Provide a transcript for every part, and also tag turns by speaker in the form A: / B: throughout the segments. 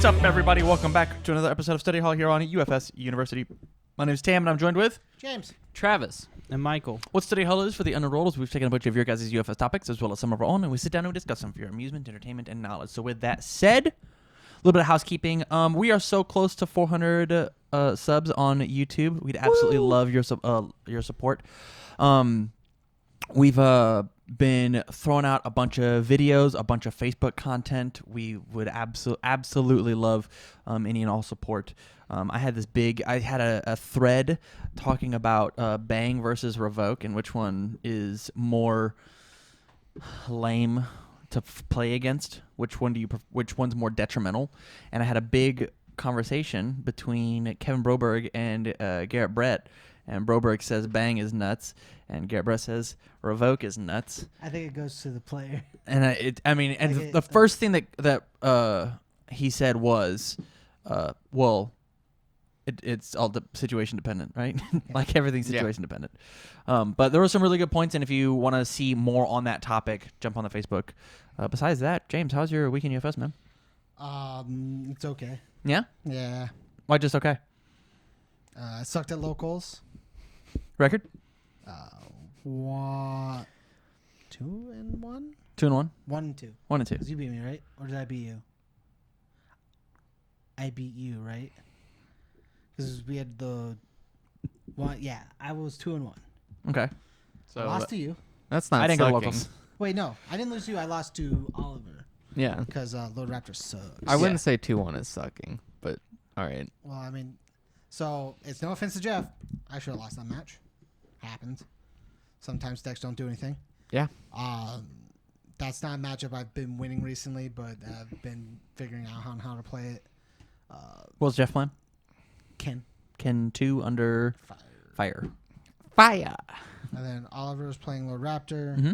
A: up, everybody? Welcome back to another episode of Study Hall here on UFS University. My name is Tam, and I'm joined with
B: James,
C: Travis,
D: and Michael.
A: What Study Hall is for the unenrolled is we've taken a bunch of your guys' UFS topics as well as some of our own, and we sit down and we discuss them for your amusement, entertainment, and knowledge. So with that said, a little bit of housekeeping. We are so close to 400 subs on YouTube. We'd absolutely love your support. We've been throwing out a bunch of videos, a bunch of Facebook content. We would absolutely love any and all support. I had a thread talking about Bang versus Revoke and which one is more lame to play against. Which one's more detrimental? And I had a big conversation between Kevin Broberg and Garrett Brett. And Broberg says Bang is nuts, and Garrett Brett says Revoke is nuts.
B: I think it goes to the player.
A: And the first thing that he said was, it's all situation dependent, right? Like everything's situation dependent. But there were some really good points, and if you want to see more on that topic, jump on the Facebook. Besides that, James, how's your week in UFS, man?
B: It's okay.
A: Yeah?
B: Yeah.
A: Why just okay?
B: I sucked at locals.
A: Record?
B: 2-1.
A: 2-1?
B: 1-2.
A: 1-2.
B: Because you beat me, right? Or did I beat you? I beat you, right? Because we had the one. Yeah, I was 2-1.
A: Okay.
B: So I lost to you.
C: That's not.
A: I didn't
C: sucking.
A: go to locals.
B: Wait, no, I didn't lose to you. I lost to Oliver.
C: Yeah.
B: Because Lord Raptor sucks.
C: I wouldn't say 2-1 is sucking, but all right.
B: Well, I mean, so it's no offense to Jeff. I should have lost that match. Happens. Sometimes decks don't do anything.
C: Yeah.
B: That's not a matchup I've been winning recently, but I've been figuring out how to play it.
A: What was Jeff playing? Ken 2 under Fire.
C: Fire.
B: And then Oliver was playing Lord Raptor.
A: Mm-hmm.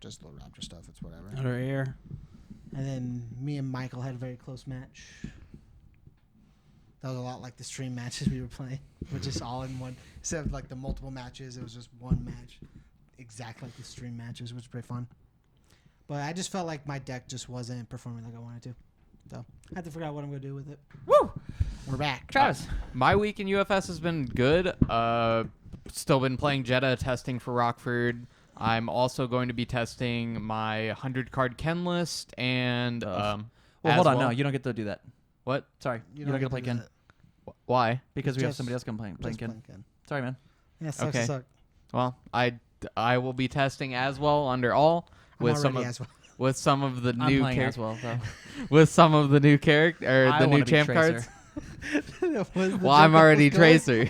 B: Just Lord Raptor stuff. It's whatever.
D: Under air.
B: And then me and Michael had a very close match. That was a lot like the stream matches we were playing, which is all in one. Instead of like the multiple matches, it was just one match, exactly like the stream matches, which was pretty fun. But I just felt like my deck just wasn't performing like I wanted to. So I have to figure out what I'm going to do with it.
A: Woo!
B: We're back.
A: Travis.
C: My week in UFS has been good. Still been playing Jetta, testing for Rockford. I'm also going to be testing my 100-card Ken list and...
A: hold on. No, you don't get to do that.
C: What?
A: Sorry. You don't get to play Ken.
C: Why?
A: Because we have somebody else playing Ken. Sorry, man.
B: Yeah, sucks
C: okay.
B: to suck.
C: Well, I will be testing as well under all with some of the new
A: as well, so.
C: with some of the new character or the new champ cards. Well, I'm already Tracer.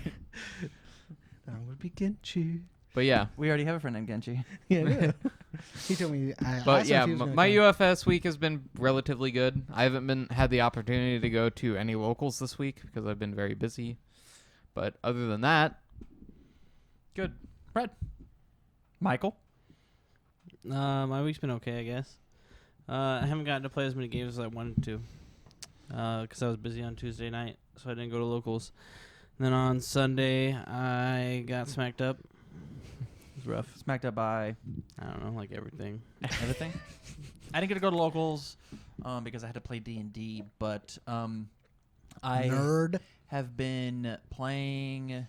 B: I would be Genchi.
C: But yeah,
A: we already have a friend named Genchi.
B: Yeah. He told me.
C: But yeah, my UFS week has been relatively good. I haven't had the opportunity to go to any locals this week because I've been very busy. But other than that, good.
A: Brad. Michael.
D: My week's been okay, I guess. I haven't gotten to play as many games as I wanted to because I was busy on Tuesday night, so I didn't go to locals. And then on Sunday, I got smacked up. It was rough.
A: Smacked up by...
D: I don't know, like everything.
A: Everything? I didn't get to go to locals because I had to play D&D, but I have been playing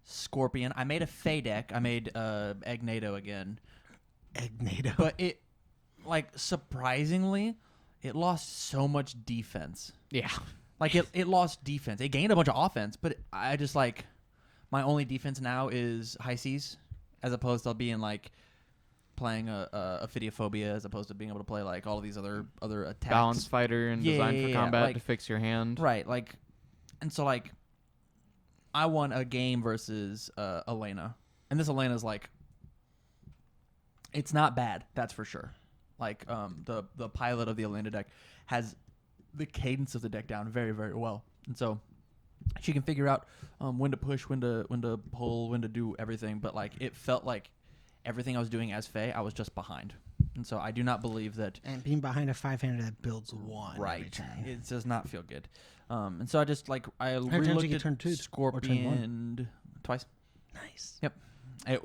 A: Scorpion. I made a Fey deck. I made Egnado again.
B: Egnado.
A: But it, surprisingly, it lost so much defense.
C: Yeah.
A: It lost defense. It gained a bunch of offense, but I just, my only defense now is High Seas, as opposed to being, playing a Phidiophobia, as opposed to being able to play, all of these other attacks.
C: Balanced fighter and designed for combat to fix your hand.
A: Right, and so, I won a game versus Elena, and this Elena's, it's not bad, that's for sure. The pilot of the Elena deck has the cadence of the deck down very, very well, and so she can figure out when to push, when to pull, when to do everything. But it felt like everything I was doing as Faye, I was just behind, and so I do not believe that.
B: And being behind a 500 that builds one,
A: right? It does not feel good. And so I just I relooked at
B: turn two
A: Scorpion twice.
B: Nice.
A: Yep.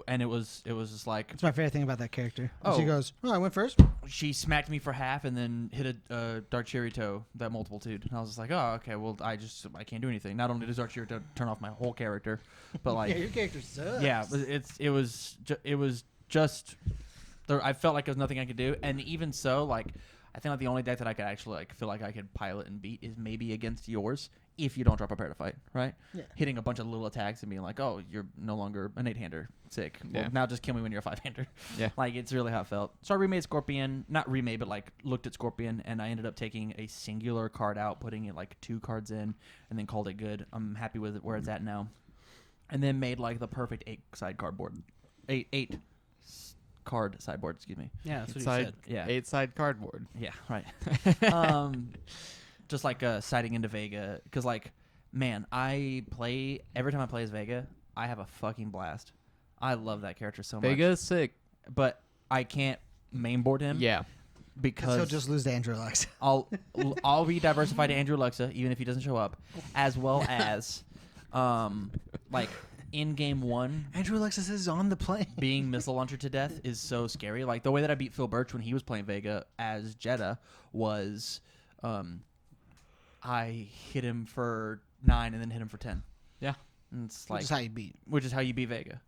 A: And it was just like
B: That's my favorite thing about that character.
A: Oh.
B: She goes, "Oh, I went first."
A: she smacked me for half and then hit a Dark Cherry-To, that multiplitude. And I was just like, oh, okay, well, I can't do anything. Not only does Dark Cherry-To turn off my whole character, but like,
B: Yeah, your character sucks.
A: yeah, it was just there. I felt like there was nothing I could do, and even so, like, I think like the only deck that I could actually like feel like I could pilot and beat is maybe against yours if you don't drop Prepare to Fight, right?
B: Yeah.
A: Hitting a bunch of little attacks and being like, oh, you're no longer an 8-hander. Sick. Well,
C: Yeah.
A: now just kill me when you're a 5-hander.
C: Yeah.
A: Like, it's really how it felt. So I remade Scorpion. Not remade, but like looked at Scorpion, and I ended up taking a singular card out, putting it like 2 cards in, and then called it good. I'm happy with it where it's at now. And then made like the perfect 8-side cardboard. 8 card sideboard, excuse me.
D: Yeah, that's what you
C: Side,
D: said.
A: Yeah.
C: 8-side cardboard.
A: Yeah, right. Just like siding into Vega, because like, man, every time I play as Vega, I have a fucking blast. I love that character so much.
C: Vega's sick.
A: But I can't mainboard him.
C: Yeah.
B: Because he'll
A: Because
B: just lose to Andrew Alexa.
A: I'll be diversified to Andrew Alexa, even if he doesn't show up, as well as like in game 1.
B: Andrew Alexis is on the plane.
A: Being missile launcher to death is so scary. Like the way that I beat Phil Birch when he was playing Vega as Jeddah was, I hit him for 9 and then hit him for 10.
C: Yeah.
A: And it's like,
B: Which is how you beat.
A: which is how you beat Vega.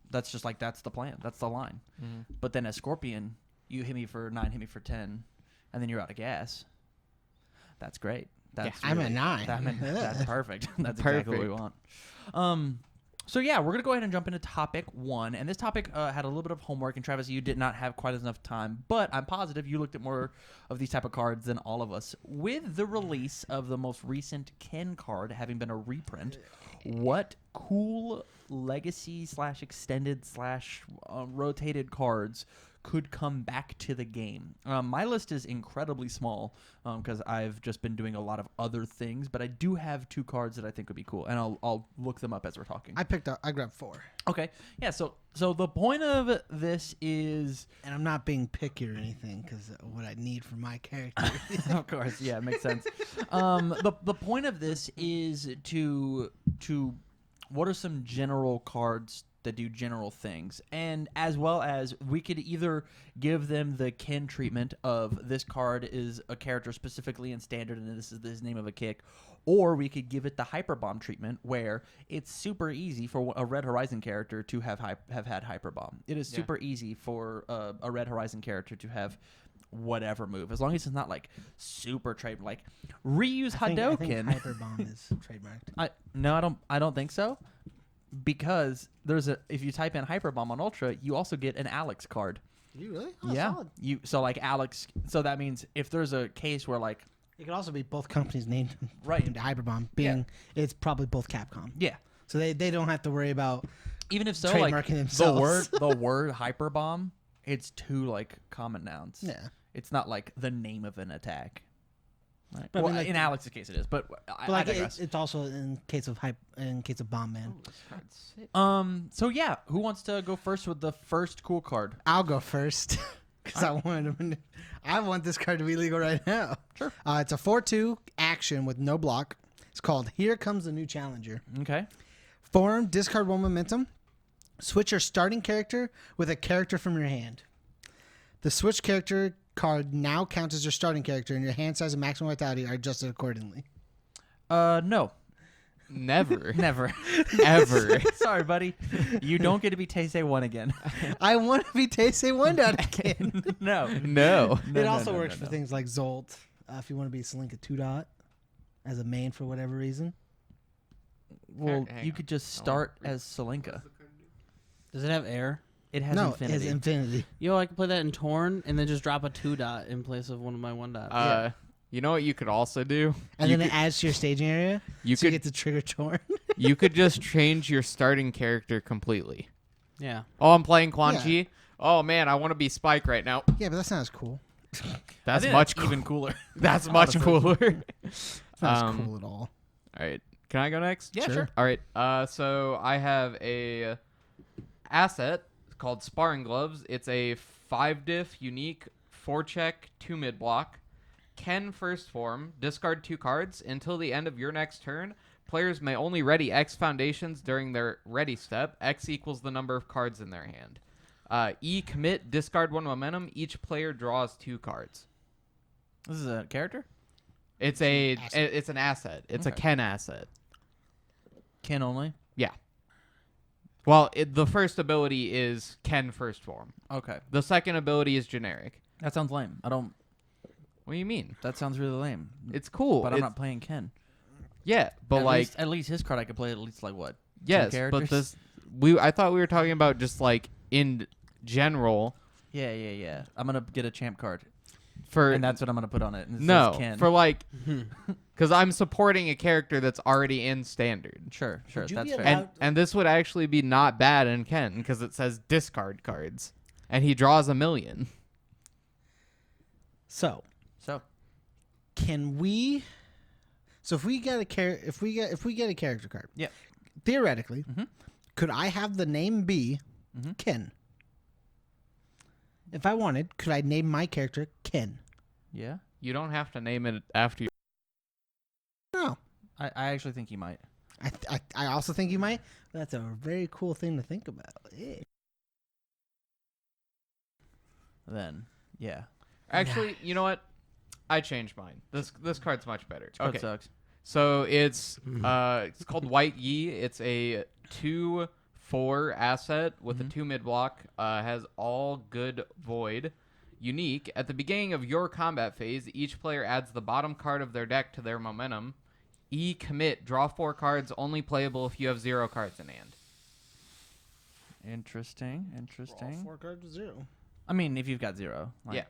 A: That's just like that's the plan. That's the line.
C: Mhm.
A: But then as Scorpion, you hit me for 9, hit me for 10, and then you're out of gas. That's great. That's
B: I'm at 9.
A: That's perfect. That's exactly what we want. So yeah, we're gonna go ahead and jump into topic 1, and this topic had a little bit of homework, and Travis, you did not have quite enough time, but I'm positive you looked at more of these type of cards than all of us. With the release of the most recent Ken card having been a reprint, what cool legacy / extended / rotated cards could come back to the game? My list is incredibly small because I've just been doing a lot of other things, but I do have 2 cards that I think would be cool, and I'll look them up as we're talking.
B: I grabbed 4.
A: Okay, yeah. So the point of this is,
B: And I'm not being picky or anything because what I need for my character.
A: of course, yeah, it makes sense. The point of this is to what are some general cards that do general things, and as well as we could either give them the Ken treatment of this card is a character specifically in standard and this is the name of a kick, or we could give it the hyper bomb treatment where it's super easy for a Red Horizon character to have had hyper bomb. It is super easy for a Red Horizon character to have whatever move, as long as it's not like super trade, like reuse
B: I think
A: Hadouken.
B: Hyper Bomb is trademarked.
A: I don't think so, because if you type in Hyper Bomb on Ultra, you also get an Alex card.
B: You really? Oh,
A: Yeah,
B: solid.
A: Alex. So that means if there's a case where like
B: It could also be both companies named
A: Right.
B: named Hyper Bomb. Being it's probably both Capcom,
A: yeah,
B: so they don't have to worry about
A: even if so, like
B: trademarking
A: the
B: themselves.
A: word Hyper Bomb, it's 2 like common nouns.
B: Yeah.
A: It's not like the name of an attack. Right.
B: But I
A: Well,
B: mean, like,
A: in Alex's case, it is. But
B: But like
A: I digress.
B: it's also in case of Bomb Man.
A: So yeah, who wants to go first with the first cool card?
B: I'll go first because I want this card to be legal right now.
A: Sure.
B: It's a 4/2 action with no block. It's called Here Comes the New Challenger.
A: Okay.
B: Form, discard 1 momentum. Switch your starting character with a character from your hand. The switch character card now counts as your starting character, and your hand size and maximum vitality are adjusted accordingly.
A: No.
C: Never.
A: Never.
C: Ever.
A: Sorry, buddy. You don't get to be Taisei 1 again.
B: I want to be Taisei 1 out again.
A: No.
C: No.
B: It also works for things like Zolt. If you want to be Selinka 2 as a main for whatever reason.
A: Well,
C: Hang
A: you
C: on.
A: could just start as Selinka.
D: Does it have air?
A: It has
B: No,
A: infinity.
B: it has Infinity.
D: Yo, I could play that in Torn and then just drop a 2 in place of one of my 1 dots.
C: You know what you could also do?
B: And
C: you
B: then
C: could,
B: it adds to your staging area.
C: you
B: So you
C: could
B: get to trigger Torn.
C: you could just change your starting character completely.
D: Yeah.
C: Oh, I'm playing Quan
B: Yeah.
C: Chi. Oh man, I want to be Spike right now.
B: Yeah, but that sounds cool.
C: That's
A: I think
C: much
A: even cooler.
C: That's much cooler.
B: It's not
C: Um,
B: cool at all.
C: All right, can I go next?
A: Yeah,
B: Sure.
A: sure.
C: All right. So I have a asset called Sparring Gloves. It's a 5-diff unique 4-check 2 mid block. Ken first form. Discard 2 cards until the end of your next turn. Players may only ready X foundations during their ready step. X equals the number of cards in their hand. E, commit, discard 1 momentum. Each player draws 2 cards.
A: This is a character?
C: It's it's an asset. It's a
A: Okay.
C: Ken asset.
A: Ken only?
C: Yeah. Well, the first ability is Ken first form.
A: Okay.
C: The second ability is generic.
A: That sounds lame.
C: What do you mean?
A: That sounds really lame.
C: It's cool.
A: But I'm not playing Ken.
C: Yeah, but
A: At least his card I could play at least like what?
C: yes,
A: 2
C: but
A: characters?
C: I thought we were talking about just like in general
A: Yeah. I'm gonna get a champ card,
C: for
A: and that's what I'm gonna put on it. And it
C: no
A: says Ken.
C: for like because I'm supporting a character that's already in standard.
A: Sure.
B: Would you
A: That's
B: be
A: fair.
B: allowed-
C: And this would actually be not bad in Ken because it says discard cards, and he draws 1,000,000.
B: So
A: So
B: can we? So if we get a character card,
A: Yep.
B: theoretically,
A: Mhm.
B: could I have the name be
A: Mhm.
B: Ken? If I wanted, could I name my character Ken?
A: yeah,
C: You don't have to name it after you.
B: No.
A: I actually think you might.
B: I also think you might. That's a very cool thing to think about. Yeah.
A: Then yeah,
C: Actually, you know what? I changed mine. This card's much better.
A: this card
C: Okay.
A: sucks.
C: So it's called White Yi. It's a 2/4 asset with a 2 mid block. Has all good void. Unique. At the beginning of your combat phase, each player adds the bottom card of their deck to their momentum. E, commit. Draw 4 cards. Only playable if you have 0 cards in hand.
A: Interesting.
B: All 4 cards to 0.
A: I mean, if you've got 0, like,
C: Yeah.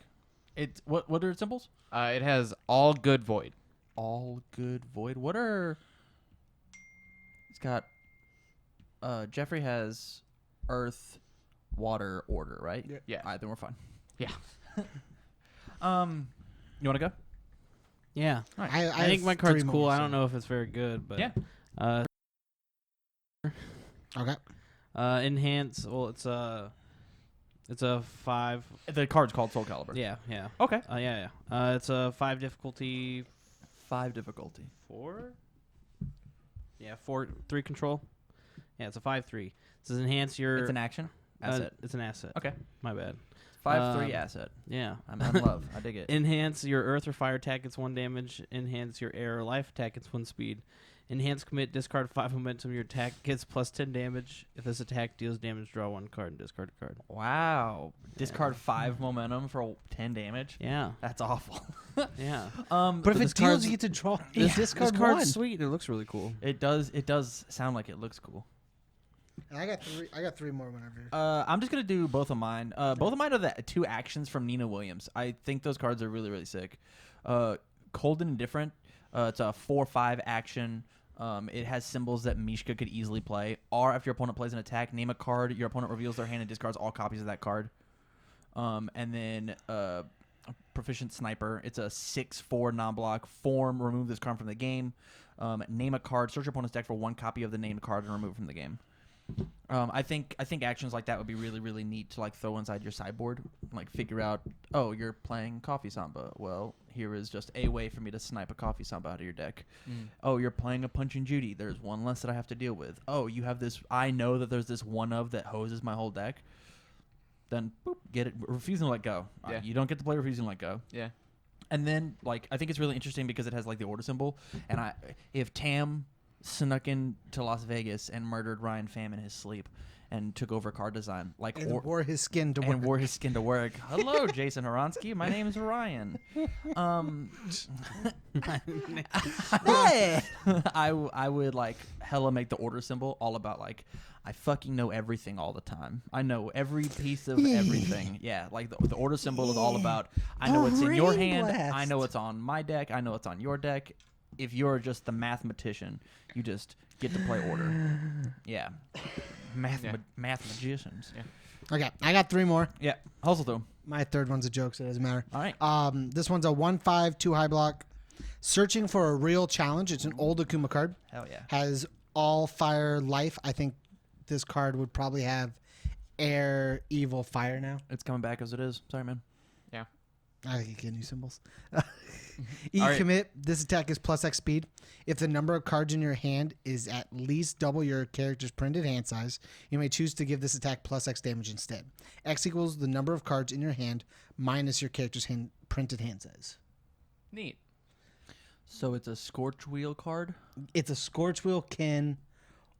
A: It's what are its symbols?
C: It has all good void.
A: All good void. What are? It's got. Jeffrey has Earth, Water, Order, right?
B: Yeah.
C: Yeah.
A: All right, then we're fine.
C: Yeah.
A: You want to go?
D: Yeah.
A: All right.
D: I think
B: have
D: my card's
B: 3 more,
D: cool. I
B: so-
D: don't know if it's very good, but
A: Yeah.
B: Okay.
D: Enhance. Well, it's a 5.
A: The card's called Soul Calibur.
D: Yeah.
A: Okay.
D: Yeah. It's a 5 difficulty.
A: 5 difficulty.
D: 4. Yeah, 3 control. Yeah, it's a 5/3. It says enhance your.
A: It's an action asset.
D: It's an asset.
A: Okay.
D: My bad.
A: 5/3 asset.
D: Yeah.
A: I'm in love. I dig it.
D: Enhance your earth or fire attack gets 1 damage. Enhance your air or life attack gets 1 speed. Enhance commit, discard 5 momentum. Your attack gets plus 10 damage. If this attack deals damage, draw 1 card and discard a card.
A: Wow. Discard 5 momentum for 10 damage.
D: Yeah.
A: That's awful.
D: Yeah.
B: But if
D: this
B: it deals,
D: card's-
B: you get to draw.
D: This
B: discard
D: card's
B: one.
D: sweet. It looks really cool.
A: It does sound like it looks cool.
B: I got 3 more whenever.
A: I'm just gonna do both of mine. Both of mine are the 2 actions from Nina Williams. I think those cards are really, really sick. Cold and Indifferent. It's a 4/5 action. It has symbols that Mishka could easily play. R, after your opponent plays an attack, name a card. Your opponent reveals their hand and discards all copies of that card. And then Proficient Sniper. It's a 6/4 non-block. Form, remove this card from the game. Name a card. Search your opponent's deck for 1 copy of the named card and remove it from the game. I think actions like that would be really, really neat to like throw inside your sideboard. Like figure out, oh, you're playing Coffee Samba. Well, here is just a way for me to snipe a Coffee Samba out of your deck. Oh, you're playing a Punch and Judy. There's 1 less that I have to deal with. Oh, you have this. I know that there's this 1 of that hoses my whole deck. Then boop, get it. Refusing to let go.
C: Yeah.
A: You don't get to play refusing to let go.
C: Yeah.
A: And then like I think it's really interesting because it has like the order symbol. And if Tam snuck in to Las Vegas and murdered Ryan Pham in his sleep and took over card design, like
B: And wore his skin to
A: and
B: work.
A: wore his skin to work. Hello, Jason Horonsky. My name is Ryan. Hey! I would like hella make the order symbol all about like I fucking know everything all the time. I know every piece of everything. Yeah, like the order symbol is all about I know what's in your
B: Brain
A: hand.
B: blast.
A: I know what's on my deck. I know what's on your deck. If you're just the mathematician, you just get to play order. Yeah. Math magicians.
C: Yeah.
B: Okay, I got 3 more.
A: Yeah. Hustle through 'em.
B: My 3rd one's a joke, so it doesn't matter.
A: All right.
B: This one's a 1/5 2 high block. Searching for a real challenge. It's an old Akuma card.
A: Hell yeah.
B: Has all fire life. I think this card would probably have air, evil, fire now.
A: It's coming back as it is. Sorry, man.
C: Yeah.
B: I think you get new symbols.
C: All right.
B: Commit. This attack is plus X speed. If the number of cards in your hand is at least double your character's printed hand size, you may choose to give this attack plus X damage instead. X equals the number of cards in your hand minus your character's printed hand size.
C: Neat.
A: So it's a Scorch Wheel card.
B: It's a Scorch Wheel, Kin,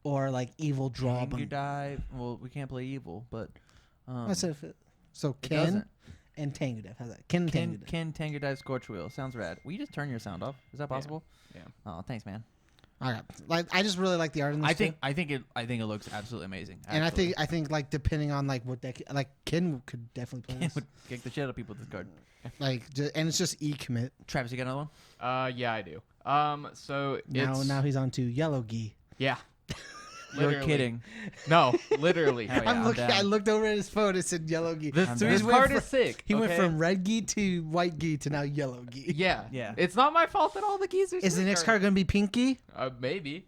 B: or like Evil Draw.
A: You dive. Well, we can't play evil, but
B: So
A: it
B: Kin
A: doesn't.
B: and Tengu Death. How's that? Kin and Tengu Death.
A: Ken Tango Dive Scorch Wheel. Sounds rad. Will you just turn your sound off? Is that possible?
C: Yeah.
A: Oh, thanks, man.
B: All right. Like I just really like the art in this.
A: I think it looks absolutely amazing.
B: And
A: actually.
B: I think like depending on like what deck, like Kin could definitely play
A: Ken
B: this.
A: would kick the shit out of people with this card.
B: And it's just commit.
A: Travis, you got another one?
C: Yeah, I do. So
B: Now
C: it's
B: he's on to Yellow Gi.
C: yeah.
A: You're
C: Literally.
A: kidding.
C: No, literally.
A: Hell yeah, I'm
B: looking.
A: down.
B: I looked over at his phone. It said Yellow Gi.
C: This,
A: I'm
B: So
A: down.
B: he's
C: this
B: went
C: card
B: from-
C: is sick.
B: He went
C: okay?
B: from Red Gi to White Gi to now Yellow Gi.
C: Yeah.
A: Yeah.
C: It's not my fault that all the keys are
B: Is the
C: sick,
B: next
C: or-
B: card gonna be Pinky?
C: Maybe.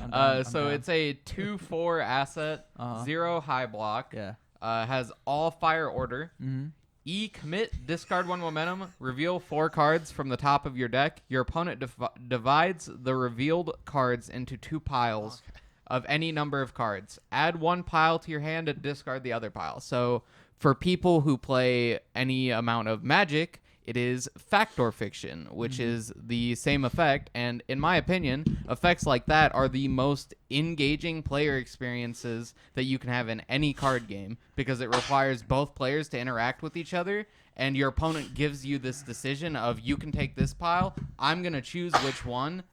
A: I'm down, I'm
C: So
A: down.
C: it's a 2/4 asset,
A: Uh-huh.
C: 0 high block.
A: Yeah.
C: Has all fire order.
A: Mm-hmm.
C: Commit, discard 1 momentum, reveal 4 cards from the top of your deck. Your opponent divides the revealed cards into 2 piles of any number of cards. Add 1 pile to your hand and discard the other pile. So for people who play any amount of Magic, it is fact or fiction, which is the same effect. And in my opinion, effects like that are the most engaging player experiences that you can have in any card game because it requires both players to interact with each other. And your opponent gives you this decision of you can take this pile. I'm going to choose which one.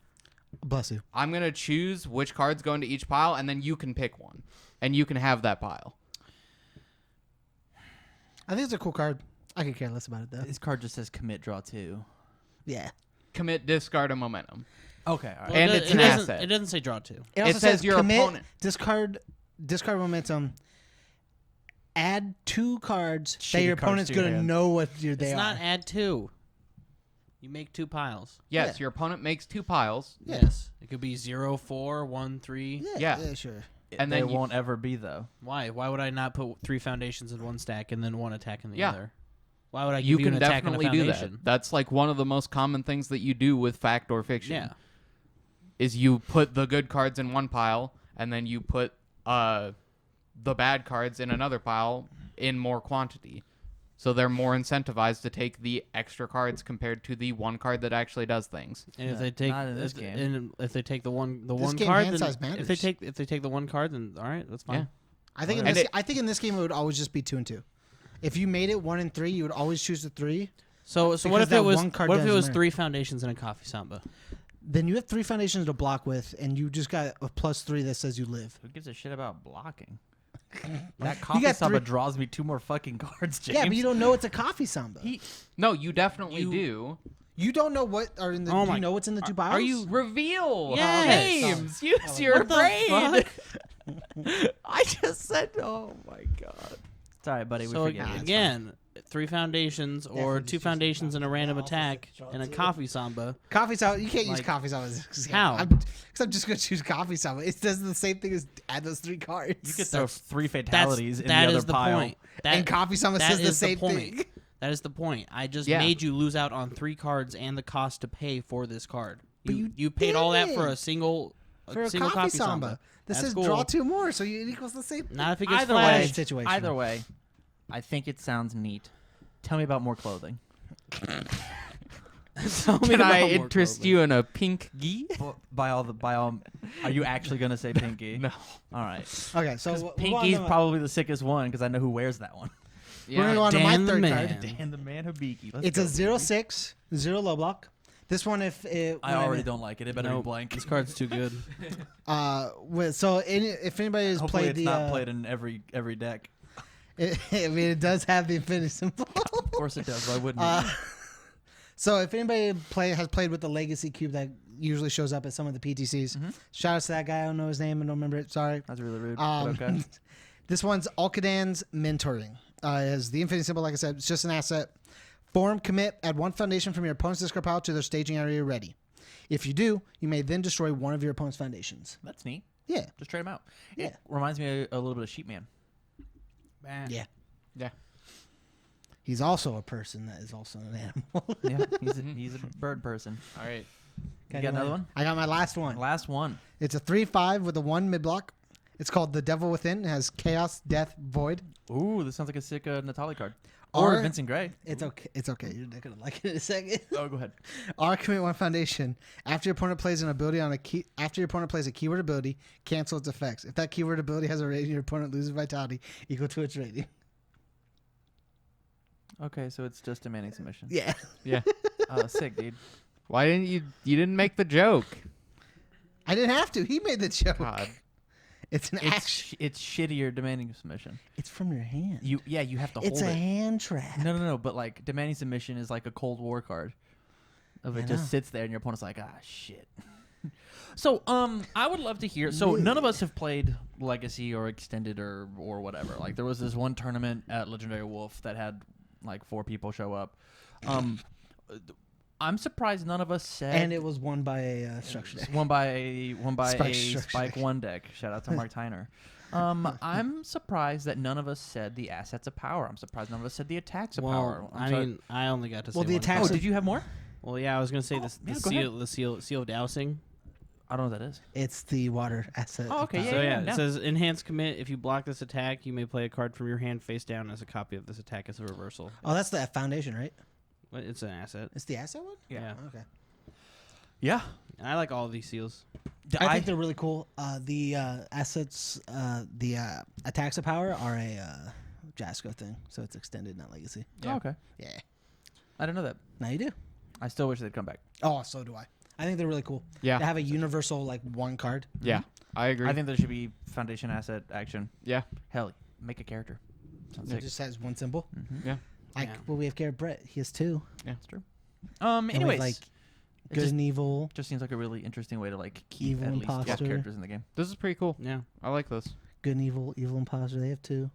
B: Bless you.
C: I'm going to choose which cards go into each pile, and then you can pick one. And you can have that pile.
B: I think it's a cool card. I could care less about it though.
A: This card just says commit draw 2.
B: Yeah.
C: Commit, discard, and momentum.
A: Okay, all right.
C: And
D: it
C: it's an
D: doesn't-
C: asset.
D: It doesn't say draw 2.
B: It also
C: says your
B: commit,
C: opponent.
B: discard momentum. Add 2 cards that
A: Shitty
B: your
A: cards
B: opponent's
A: to your
B: gonna
A: hand.
B: know what they
D: It's
B: are.
D: not add 2. You make 2 piles.
C: Yes,
B: Yeah.
C: your opponent makes 2 piles.
B: Yeah.
D: Yes. It could be 0, 4, 1, 3.
C: Yeah.
B: Sure.
C: And
A: they
C: then you-
A: won't ever be though.
D: Why? Why would I not put 3 foundations in one stack and then 1 attack in the
C: Yeah.
D: other? Why would I give
C: You
D: you,
C: can
D: an attack and a
C: definitely do
D: foundation?
C: that. That's like one of the most common things that you do with fact or fiction.
D: Yeah.
C: Is you put the good cards in one pile, and then you put the bad cards in another pile in more quantity. So they're more incentivized to take the extra cards compared to the one card that actually does things.
D: And if
A: Yeah,
D: they take
A: not in this game.
D: and if they take the one
B: This game
D: card,
B: hand
D: then
B: size
D: if
B: matters.
D: they take the one card, then all right, that's fine.
C: Yeah.
B: I think in
C: And
B: this,
C: it-
B: I think in this game it would always just be 2 and 2. If you made it 1 and 3, you would always choose the 3.
D: So what
B: Because
D: if
B: that
D: it was
B: one card
D: what if it
B: doesn't
D: was
B: matter.
D: 3 foundations and a coffee samba?
B: Then you have 3 foundations to block with, and you just got a +3 that says you live.
A: Who gives a shit about blocking? That coffee
B: got
A: samba
B: 3
A: draws me 2 more fucking cards, James.
B: Yeah, but you don't know it's a coffee samba.
C: No, you definitely
D: You-
C: do.
B: You don't know what are in the.
D: Oh
B: do
D: my-
B: you know what's in the 2 piles?
D: are you-
C: Reveal
D: Yes.
C: names. Use your
D: What the
C: brain.
D: fuck?
C: I just said, oh my god.
A: It's all right, buddy.
D: So
A: we forget you.
D: again, 3 foundations or
B: Definitely
D: 2
B: just
D: foundations and a random
B: I'll
D: attack
B: draw
D: and a
B: 2.
D: coffee samba.
B: Coffee samba. You can't use
D: Like,
B: coffee samba. as this game.
D: how?
B: Because I'm just gonna choose coffee samba. It does the same thing as add those 3 cards.
A: You could throw
D: That's-
A: 3 fatalities in the
D: That
A: other
D: is the
A: pile.
D: point.
B: and coffee samba
D: that
B: says the
D: is
B: same
D: point.
B: thing.
D: That is the point. I just
C: Yeah.
D: made you lose out on 3 cards and the cost to pay for this card.
B: But
D: You paid all that for
B: didn't.
D: a single
B: For a
D: single
B: coffee samba. This
D: That's
B: says
D: cool.
B: draw 2 more, so it equals the same.
D: Not if it gets
A: Either
D: flashed.
A: way,
B: situation.
A: either way, I think it sounds neat. Tell me about more clothing.
D: Tell me
C: Can
D: about
C: I
D: more
C: interest
D: clothing.
C: you in a pink gi?
A: By all, are you actually gonna say pinky?
C: No.
A: All right.
B: Okay, so
A: 'Cause
B: we'll go on
A: pinky's
B: to-
A: probably the sickest one because I know who wears that one.
B: We're gonna go on to my
D: Dan the
B: 3rd
D: man.
B: card.
A: Dan the man Habiki. Let's
B: It's
A: go.
B: a 0/6, 0 low block. This one, if it,
A: I already don't like it. It better
D: Nope.
A: be blank.
D: This card's too good.
B: if anybody has
A: Hopefully,
B: played
A: it's
B: the,
A: not played in every deck.
B: I mean, it does have the infinity symbol.
A: Of course it does. Why wouldn't it?
B: So if anybody has played with the Legacy Cube that usually shows up at some of the PTCs, shout out to that guy. I don't know his name. I don't remember it. Sorry.
A: That's really rude.
B: Um,
A: but okay.
B: This one's Alkadan's Mentoring. It has the infinity symbol. Like I said, it's just an asset. Form, commit, add 1 foundation from your opponent's discard pile to their staging area ready. If you do, you may then destroy one of your opponent's foundations.
A: That's neat.
B: Yeah.
A: Just trade them out.
B: Yeah.
A: It reminds me a little bit of Sheepman.
B: Yeah.
C: Yeah.
B: He's also a person that is also an animal.
A: Yeah, he's a bird person.
C: All right.
A: You got another one?
B: I got my last one.
A: Last one.
B: It's a 3/5 with a 1 mid block. It's called The Devil Within. It has Chaos, Death, Void.
A: Ooh, this sounds like a sick Natalie card. Or Vincent Gray.
B: It's okay. It's okay. You're not gonna like it in a second.
A: Oh, go ahead.
B: R commit 1 foundation. After your opponent plays an ability on a key, after your opponent plays a keyword ability, cancel its effects. If that keyword ability has a rating, your opponent loses vitality equal to its rating.
A: Okay, so it's just demanding submission.
B: Yeah.
C: Yeah.
A: Oh, sick, dude.
C: Why didn't you? You didn't make the joke.
B: I didn't have to. He made the joke.
C: God.
B: It's an action.
A: It's shittier demanding submission.
B: It's from your hand.
A: You have to hold
B: It's a
A: it.
B: hand trap.
A: No, but like demanding submission is like a Cold War card. Of
B: I
A: it just
B: know.
A: sits there and your opponent's like, ah, shit. So, I would love to hear. So, none of us have played Legacy or Extended or whatever. Like, there was this one tournament at Legendary Wolf that had like 4 people show up. I'm surprised none of us said.
B: And it was won by a structure deck.
A: Won by a
B: Structure
A: Spike
B: deck.
A: 1 deck. Shout out to Mark Tyner. I'm surprised that none of us said the assets of power. I'm surprised none of us said the attacks of power.
D: I mean, I only got to say
B: Well, the
D: one.
B: attacks
A: Oh,
B: of-
A: did you have more?
D: Well, yeah, I was gonna say this.
A: yeah,
D: The
A: go
D: seal of dousing.
A: I don't know what that is.
B: It's the water asset.
A: Oh, okay,
B: of
A: yeah,
B: power.
D: So
A: yeah.
D: it says enhance commit. If you block this attack, you may play a card from your hand face down as a copy of this attack as a reversal.
B: Oh, that's the foundation, right?
D: But it's an asset.
B: It's the asset one?
D: Yeah.
B: Okay.
A: Yeah.
D: I like all of these seals.
B: I think they're really cool. The assets, the attacks of power are a Jasco thing, so it's extended, not legacy.
A: Oh, okay.
B: Yeah.
A: I didn't know that.
B: Now you do.
A: I still wish they'd come back.
B: Oh, so do I. I think they're really cool.
C: Yeah.
B: They have a universal like one card.
C: Yeah. I agree.
A: I think there should be foundation asset action.
C: Yeah.
A: Hell, make a character. Sounds
B: It
A: sick.
B: just has one symbol.
A: Mm-hmm.
C: Yeah.
B: Like,
D: Yeah.
B: well, we have Garrett Brett. He has 2.
A: That's true.
B: And we have,
A: Anyways,
B: like
A: it
B: good
A: just,
B: and evil.
A: just seems like a really interesting way to like keep
B: Evil
A: at least 12
B: imposter.
A: characters in the game.
C: This is pretty cool.
D: Yeah.
C: I like this.
B: Good and evil. Evil imposter. They have 2.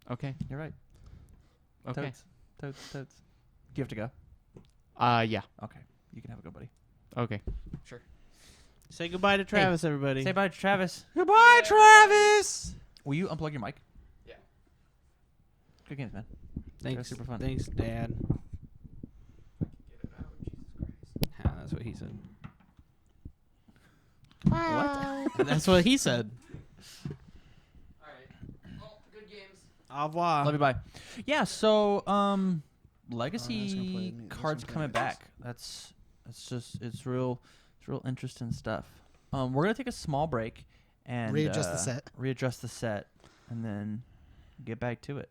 C: Okay.
A: You're right.
C: Okay.
A: Totes. Do you have to go?
C: Yeah.
A: Okay. You can have a go, buddy.
C: Okay.
D: Say goodbye to Travis, everybody.
A: Say bye to Travis.
C: Goodbye, Travis.
A: Will you unplug your mic?
C: Yeah.
A: Good games, man.
D: Thanks.
A: super fun.
D: Thanks, Dad. Yeah, that's what he said.
A: What?
D: That's what he said.
C: All right. Well, good games.
D: Au revoir.
A: Love you, bye. Yeah, so
B: play
A: Legacy
B: me- this
A: cards
B: one play
A: coming
B: me.
A: back. It's real interesting stuff. We're gonna take a small break and
B: Readjust the set.
A: readjust the set, and then get back to it.